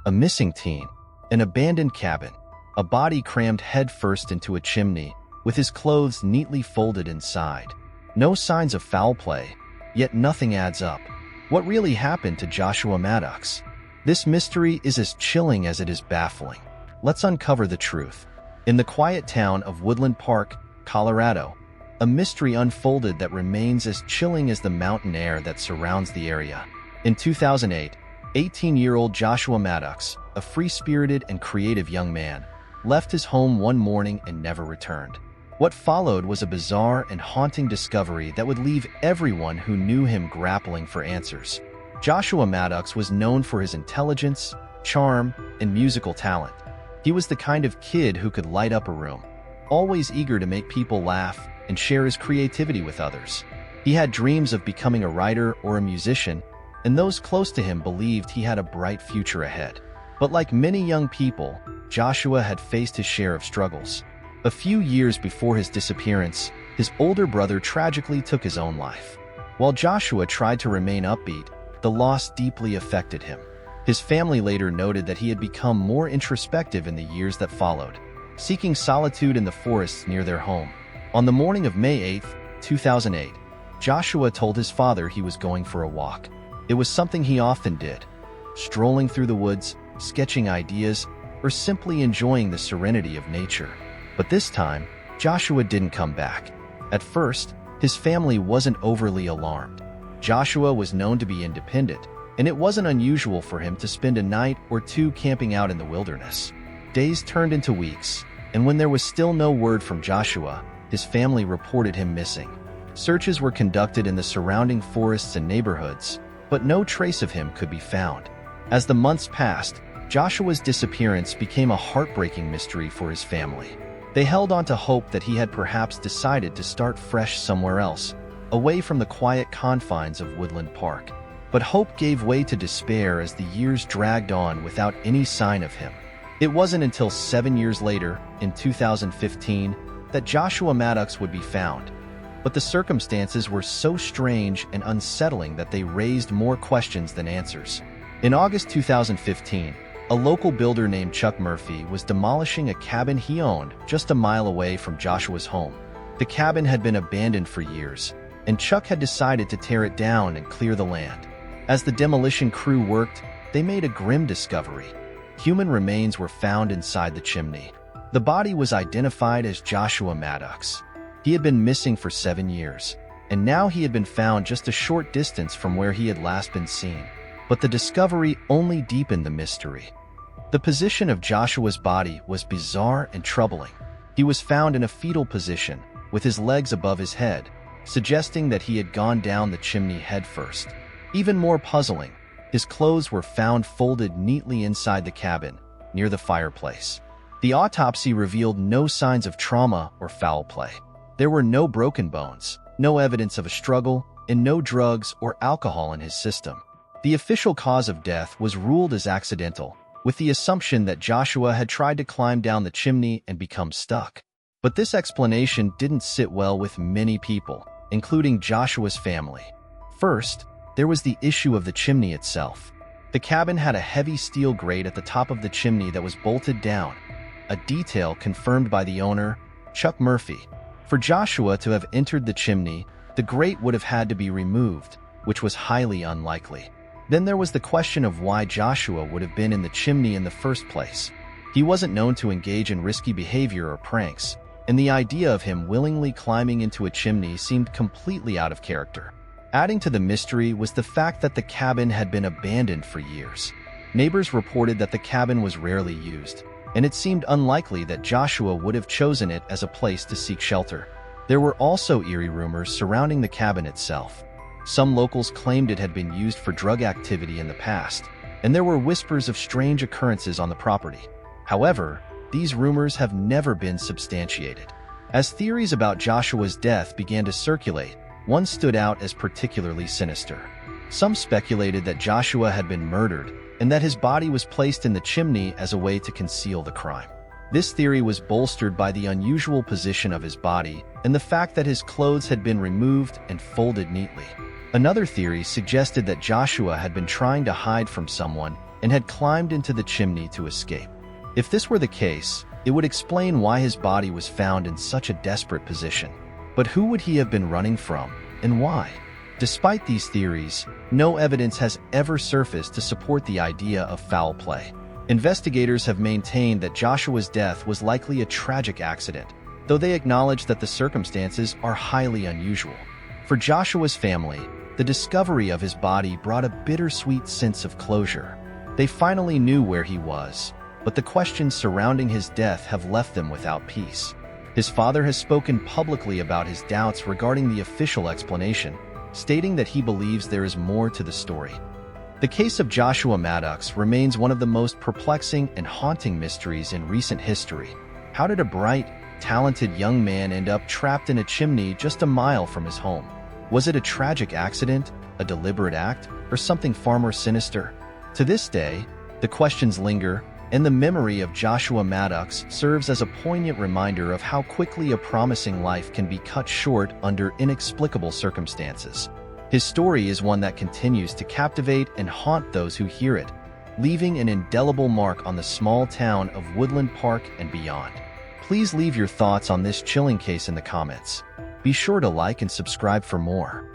A missing teen, an abandoned cabin, a body crammed headfirst into a chimney, with his clothes neatly folded inside. No signs of foul play, yet nothing adds up. What really happened to Joshua Maddox? This mystery is as chilling as it is baffling. Let's uncover the truth. In the quiet town of Woodland Park, Colorado, a mystery unfolded that remains as chilling as the mountain air that surrounds the area. In 2008, 18-year-old Joshua Maddox, a free-spirited and creative young man, left his home one morning and never returned. What followed was a bizarre and haunting discovery that would leave everyone who knew him grappling for answers. Joshua Maddox was known for his intelligence, charm, and musical talent. He was the kind of kid who could light up a room, always eager to make people laugh and share his creativity with others. He had dreams of becoming a writer or a musician, and those close to him believed he had a bright future ahead. But like many young people, Joshua had faced his share of struggles. A few years before his disappearance, his older brother tragically took his own life. While Joshua tried to remain upbeat, the loss deeply affected him. His family later noted that he had become more introspective in the years that followed, seeking solitude in the forests near their home. On the morning of May 8, 2008, Joshua told his father he was going for a walk. It was something he often did, strolling through the woods, sketching ideas, or simply enjoying the serenity of nature. But this time, Joshua didn't come back. At first, his family wasn't overly alarmed. Joshua was known to be independent, and it wasn't unusual for him to spend a night or two camping out in the wilderness. Days turned into weeks, and when there was still no word from Joshua, his family reported him missing. Searches were conducted in the surrounding forests and neighborhoods, but no trace of him could be found. As the months passed, Joshua's disappearance became a heartbreaking mystery for his family. They held on to hope that he had perhaps decided to start fresh somewhere else, away from the quiet confines of Woodland Park. But hope gave way to despair as the years dragged on without any sign of him. It wasn't until 7 years later, in 2015, that Joshua Maddox would be found. But the circumstances were so strange and unsettling that they raised more questions than answers. In August 2015, a local builder named Chuck Murphy was demolishing a cabin he owned just a mile away from Joshua's home. The cabin had been abandoned for years, and Chuck had decided to tear it down and clear the land. As the demolition crew worked, they made a grim discovery. Human remains were found inside the chimney. The body was identified as Joshua Maddox. He had been missing for 7 years, and now he had been found just a short distance from where he had last been seen. But the discovery only deepened the mystery. The position of Joshua's body was bizarre and troubling. He was found in a fetal position, with his legs above his head, suggesting that he had gone down the chimney headfirst. Even more puzzling, his clothes were found folded neatly inside the cabin, near the fireplace. The autopsy revealed no signs of trauma or foul play. There were no broken bones, no evidence of a struggle, and no drugs or alcohol in his system. The official cause of death was ruled as accidental, with the assumption that Joshua had tried to climb down the chimney and become stuck. But this explanation didn't sit well with many people, including Joshua's family. First, there was the issue of the chimney itself. The cabin had a heavy steel grate at the top of the chimney that was bolted down, a detail confirmed by the owner, Chuck Murphy. For Joshua to have entered the chimney, the grate would have had to be removed, which was highly unlikely. Then there was the question of why Joshua would have been in the chimney in the first place. He wasn't known to engage in risky behavior or pranks, and the idea of him willingly climbing into a chimney seemed completely out of character. Adding to the mystery was the fact that the cabin had been abandoned for years. Neighbors reported that the cabin was rarely used, and it seemed unlikely that Joshua would have chosen it as a place to seek shelter. There were also eerie rumors surrounding the cabin itself. Some locals claimed it had been used for drug activity in the past, and there were whispers of strange occurrences on the property. However, these rumors have never been substantiated. As theories about Joshua's death began to circulate, one stood out as particularly sinister. Some speculated that Joshua had been murdered and that his body was placed in the chimney as a way to conceal the crime. This theory was bolstered by the unusual position of his body and the fact that his clothes had been removed and folded neatly. Another theory suggested that Joshua had been trying to hide from someone and had climbed into the chimney to escape. If this were the case, it would explain why his body was found in such a desperate position. But who would he have been running from, and why? Despite these theories, no evidence has ever surfaced to support the idea of foul play. Investigators have maintained that Joshua's death was likely a tragic accident, though they acknowledge that the circumstances are highly unusual. For Joshua's family, the discovery of his body brought a bittersweet sense of closure. They finally knew where he was, but the questions surrounding his death have left them without peace. His father has spoken publicly about his doubts regarding the official explanation, stating that he believes there is more to the story. The case of Joshua Maddox remains one of the most perplexing and haunting mysteries in recent history. How did a bright, talented young man end up trapped in a chimney just a mile from his home? Was it a tragic accident, a deliberate act, or something far more sinister? To this day, the questions linger, and the memory of Joshua Maddox serves as a poignant reminder of how quickly a promising life can be cut short under inexplicable circumstances. His story is one that continues to captivate and haunt those who hear it, leaving an indelible mark on the small town of Woodland Park and beyond. Please leave your thoughts on this chilling case in the comments. Be sure to like and subscribe for more.